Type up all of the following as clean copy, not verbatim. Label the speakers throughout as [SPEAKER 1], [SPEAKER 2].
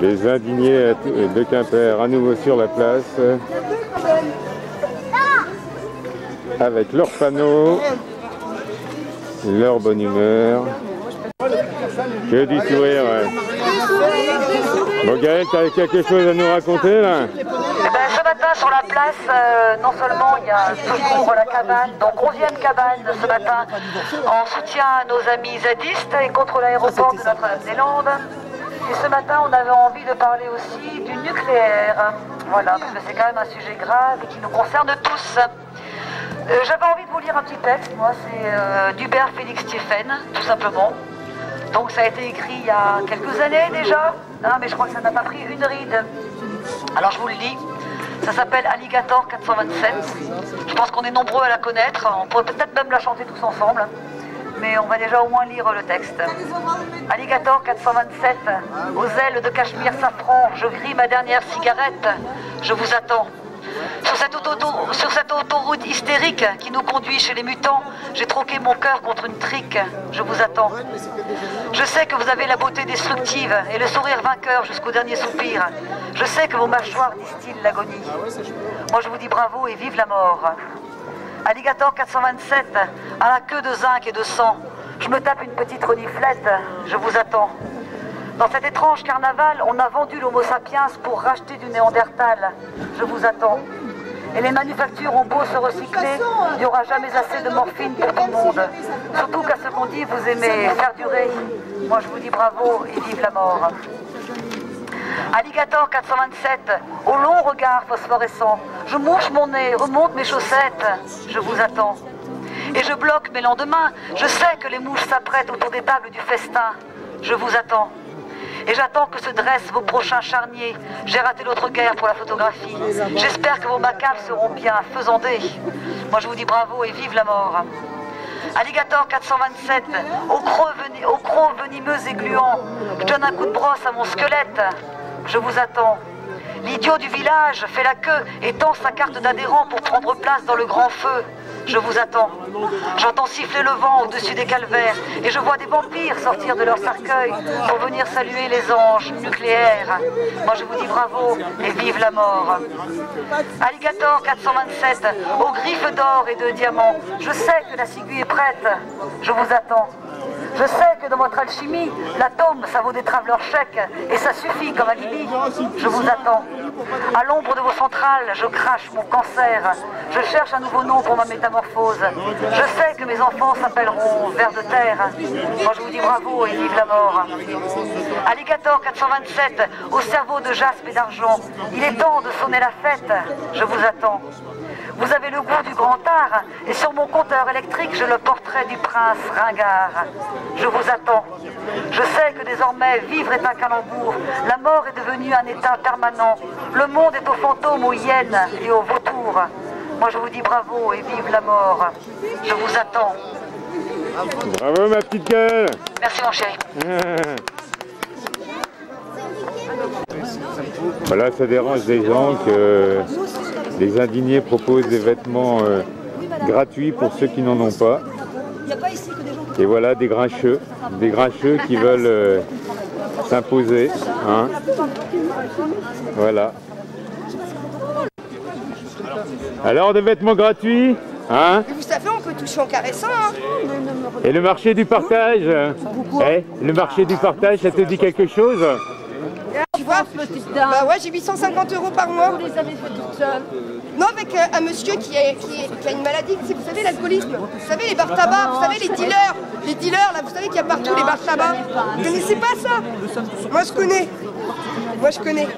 [SPEAKER 1] Les indignés de Quimper à nouveau sur la place avec leurs panneaux, leur bonne humeur. Que du sourire, ouais. Bon Gaël, t'as quelque chose à nous raconter là?
[SPEAKER 2] Ce matin sur la place, non seulement il y a toujours la cabane, donc 11e cabane ce matin, en soutien à nos amis zadistes et contre l'aéroport de Notre-Dame-des-Landes. Et ce matin, on avait envie de parler aussi du nucléaire. Voilà, parce que c'est quand même un sujet grave et qui nous concerne tous. J'avais envie de vous lire un petit texte, moi, c'est d'Hubert Félix Thiéphène, tout simplement. Donc ça a été écrit il y a quelques années déjà, hein, mais je crois que ça n'a pas pris une ride. Alors je vous le lis, ça s'appelle Alligator 427. Je pense qu'on est nombreux à la connaître, on pourrait peut-être même la chanter tous ensemble. Mais on va déjà au moins lire le texte. Alligator 427, aux ailes de cachemire safran, je grille ma dernière cigarette, je vous attends. Sur cette autoroute hystérique qui nous conduit chez les mutants, j'ai troqué mon cœur contre une trique, je vous attends. Je sais que vous avez la beauté destructive et le sourire vainqueur jusqu'au dernier soupir. Je sais que vos mâchoires distillent l'agonie. Moi je vous dis bravo et vive la mort. Alligator 427, à la queue de zinc et de sang, je me tape une petite reniflette, je vous attends. Dans cet étrange carnaval, on a vendu l'homo sapiens pour racheter du néandertal. Je vous attends. Et les manufactures ont beau se recycler, il n'y aura jamais assez de morphine pour tout le monde. Surtout qu'à ce qu'on dit, vous aimez faire durer. Moi je vous dis bravo et vive la mort. Alligator 427, au long regard phosphorescent, je mouche mon nez, remonte mes chaussettes, je vous attends. Et je bloque mes lendemains, je sais que les mouches s'apprêtent autour des tables du festin, je vous attends. Et j'attends que se dressent vos prochains charniers. J'ai raté l'autre guerre pour la photographie. J'espère que vos macabres seront bien faisandés. Moi je vous dis bravo et vive la mort. Alligator 427, au croc venimeux et gluant, je donne un coup de brosse à mon squelette. Je vous attends. L'idiot du village fait la queue et tend sa carte d'adhérent pour prendre place dans le grand feu. Je vous attends. J'entends siffler le vent au-dessus des calvaires et je vois des vampires sortir de leur cercueil pour venir saluer les anges nucléaires. Moi je vous dis bravo et vive la mort. Alligator 427, aux griffes d'or et de diamants, je sais que la ciguë est prête. Je vous attends. Je sais que dans votre alchimie, l'atome, ça vaut des travelers chèques et ça suffit comme alibi. Je vous attends. À l'ombre de vos centrales, je crache mon cancer. Je cherche un nouveau nom pour ma métamorphose. Je sais que mes enfants s'appelleront vers de terre. Moi je vous dis bravo et vive la mort. Alligator 427, au cerveau de jaspe et d'argent, il est temps de sonner la fête. Je vous attends. Vous avez le goût du grand art, et sur mon compteur électrique, j'ai le portrait du prince ringard. Je vous attends. Je sais que désormais, vivre est un calembour. La mort est devenue un état permanent. Le monde est aux fantômes, aux hyènes et aux vautours. Moi, je vous dis bravo et vive la mort. Je vous attends.
[SPEAKER 1] Bravo, ma petite gueule.
[SPEAKER 2] Merci, mon chéri.
[SPEAKER 1] Voilà, ça dérange des gens que les indignés proposent des vêtements gratuits pour ceux qui n'en ont pas. Et voilà des grincheux qui veulent s'imposer. Hein. Voilà. Alors des vêtements gratuits, hein?
[SPEAKER 3] Vous savez, on peut toucher en caressant. Hein.
[SPEAKER 1] Et le marché du partage, le marché du partage, ça te dit quelque chose?
[SPEAKER 3] Tu vois, bah ouais, j'ai 850 € par mois. Vous les avez fait toutes seules? Non, avec un monsieur qui a une maladie, vous savez, l'alcoolisme. Vous savez, les bars tabac, vous savez, les dealers, là, vous savez qu'il y a partout les bars tabac. Vous connaissez pas ça? Moi, je connais. Moi, je connais.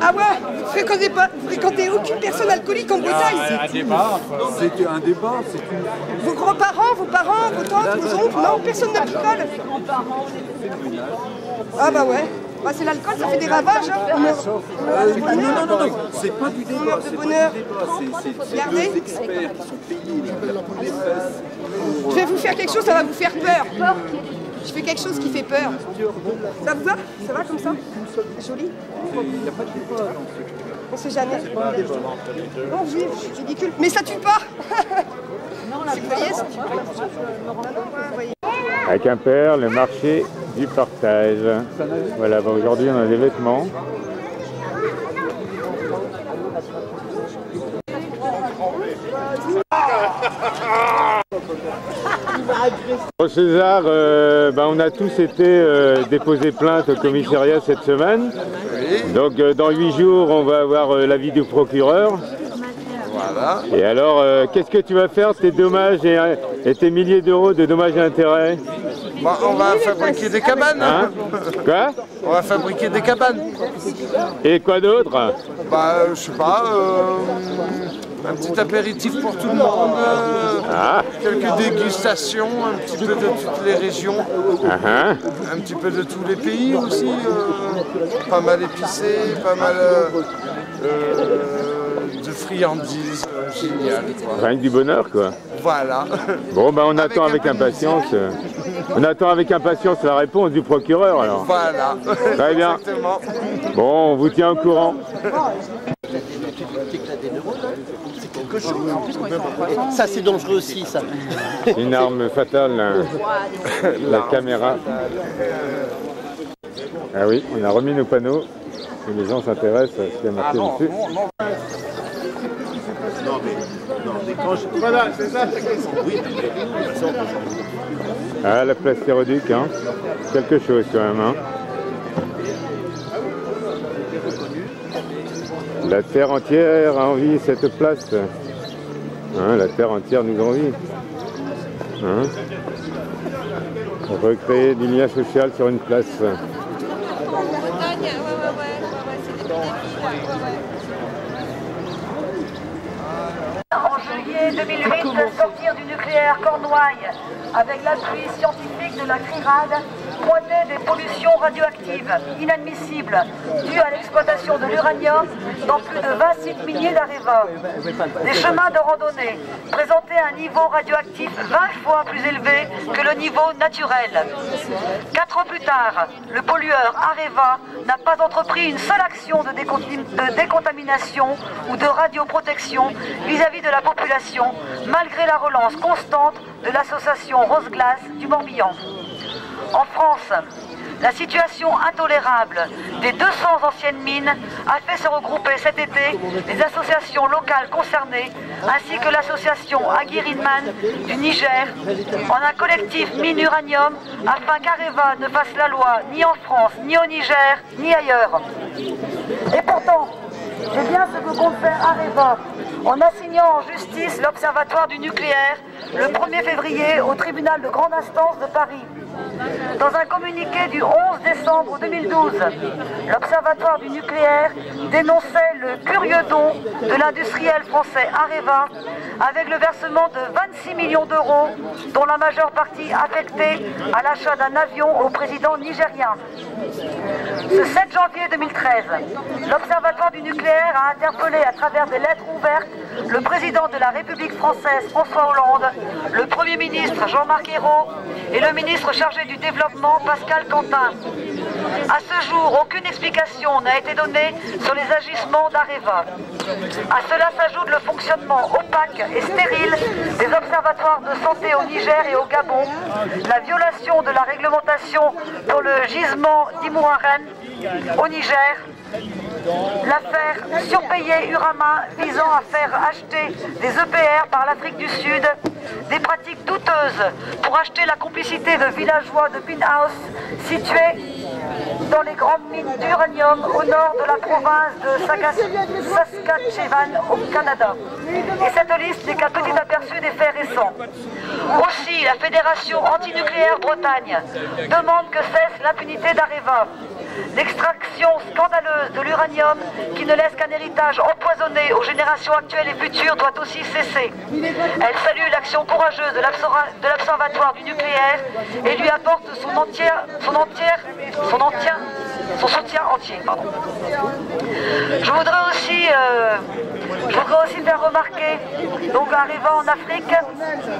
[SPEAKER 3] Ah ouais, vous fréquentez aucune personne alcoolique en Bretagne?
[SPEAKER 4] Un débat. C'est un débat.
[SPEAKER 3] Vos grands-parents, vos parents, vos tantes, vos oncles, non, personne ne picole. Ah bah ouais. Bah c'est l'alcool, ça fait des ravages. Hein.
[SPEAKER 4] Non, c'est pas du débat.
[SPEAKER 3] On meurt de bonheur.
[SPEAKER 4] C'est des experts qui sont payés, les fesses.
[SPEAKER 3] Je vais vous faire quelque chose, ça va vous faire peur. Je fais quelque chose qui fait peur. Ça vous va? Ça va comme ça? C'est joli?
[SPEAKER 4] Il n'y a pas de débat dans ce truc.
[SPEAKER 3] On sait jamais. Non, c'est ridicule. Mais ça tue pas. Si vous voyez, ça tue pas.
[SPEAKER 1] À Quimper, le marché du partage. Voilà, bon, aujourd'hui on a des vêtements. Bon, César, on a tous été déposer plainte au commissariat cette semaine. Donc dans 8 jours, on va avoir l'avis du procureur.
[SPEAKER 5] Voilà.
[SPEAKER 1] Et alors, qu'est-ce que tu vas faire tes dommages et tes milliers d'euros de dommages et intérêts?
[SPEAKER 5] On va fabriquer des cabanes.
[SPEAKER 1] Hein? Quoi?
[SPEAKER 5] On va fabriquer des cabanes.
[SPEAKER 1] Et quoi d'autre?
[SPEAKER 5] Je sais pas, un petit apéritif pour tout le monde, quelques dégustations, un petit peu de toutes les régions, un petit peu de tous les pays aussi, pas mal épicé, pas mal de friandises, génial.
[SPEAKER 1] Rien que du bonheur, quoi.
[SPEAKER 5] Voilà.
[SPEAKER 1] Bon, on attend avec impatience. On attend avec impatience la réponse du procureur, alors.
[SPEAKER 5] Voilà.
[SPEAKER 1] Très bien.
[SPEAKER 5] Exactement.
[SPEAKER 1] Bon, on vous tient au courant.
[SPEAKER 6] Ça, c'est dangereux aussi, ça.
[SPEAKER 1] Une arme fatale, la caméra. Ah oui, on a remis nos panneaux. Et les gens s'intéressent à ce qui est marqué dessus.
[SPEAKER 5] Voilà, c'est ça, c'est
[SPEAKER 1] Ah, la place Théroduc, hein. Quelque chose quand même, hein. La terre entière a envie cette place. Hein, la terre entière nous envie. Hein. Recréer du lien social sur une place.
[SPEAKER 2] En juillet 2008, sortir du nucléaire Cornouailles avec l'appui scientifique de la CRIRAD pointait des pollutions radioactives inadmissibles dues à l'exploitation de l'uranium dans plus de 20 sites miniers d'Areva. Des chemins de randonnée présentaient un niveau radioactif 20 fois plus élevé que le niveau naturel. 4 ans plus tard, le pollueur Areva n'a pas entrepris une seule action de décontamination ou de radioprotection vis-à-vis de la population, malgré la relance constante de l'association Rose Glace du Morbihan. En France, la situation intolérable des 200 anciennes mines a fait se regrouper cet été les associations locales concernées ainsi que l'association Aguirre-Inman du Niger en un collectif mine uranium afin qu'Areva ne fasse la loi ni en France, ni au Niger, ni ailleurs. Et pourtant, c'est bien ce que compte faire Areva en assignant en justice l'Observatoire du nucléaire le 1er février au tribunal de grande instance de Paris. Dans un communiqué du 11 décembre 2012, l'Observatoire du nucléaire dénonçait le curieux don de l'industriel français Areva avec le versement de 26 millions d'euros, dont la majeure partie affectée à l'achat d'un avion au président nigérien. Ce 7 janvier 2013, l'Observatoire du nucléaire a interpellé à travers des lettres ouvertes le président de la République française François Hollande, le Premier ministre Jean-Marc Ayrault et le ministre chargé du développement Pascal Cantin. À ce jour, aucune explication n'a été donnée sur les agissements d'Areva. À cela s'ajoute le fonctionnement opaque et stérile des observatoires de santé au Niger et au Gabon, la violation de la réglementation pour le gisement d'Imouraren au Niger, l'affaire surpayée Urama visant à faire acheter des EPR par l'Afrique du Sud, des pratiques douteuses pour acheter la complicité de villageois de Pinhouse situés dans les grandes mines d'uranium au nord de la province de Saskatchewan au Canada. Et cette liste n'est qu'un petit aperçu des faits récents. Aussi, la Fédération antinucléaire Bretagne demande que cesse l'impunité d'Areva. L'extraction scandaleuse de l'uranium qui ne laisse qu'un héritage empoisonné aux générations actuelles et futures doit aussi cesser. Elle salue l'action courageuse de l'Observatoire du nucléaire et lui apporte son entier son soutien entier. Pardon. Je voudrais aussi faire remarquer, donc arrivant en Afrique,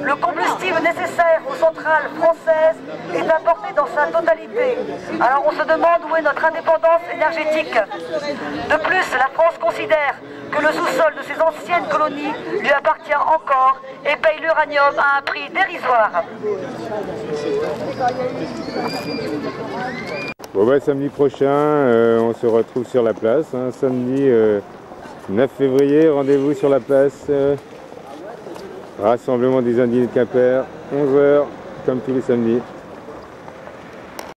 [SPEAKER 2] le combustible nécessaire aux centrales françaises est apporté dans sa totalité. Alors on se demande où est notre indépendance énergétique. De plus, la France considère que le sous-sol de ses anciennes colonies lui appartient encore et paye l'uranium à un prix dérisoire.
[SPEAKER 1] Bon bah, samedi prochain, on se retrouve sur la place, hein, samedi 9 février, rendez-vous sur la place, rassemblement des Indignés de Quimper, 11 h, comme tous les samedis.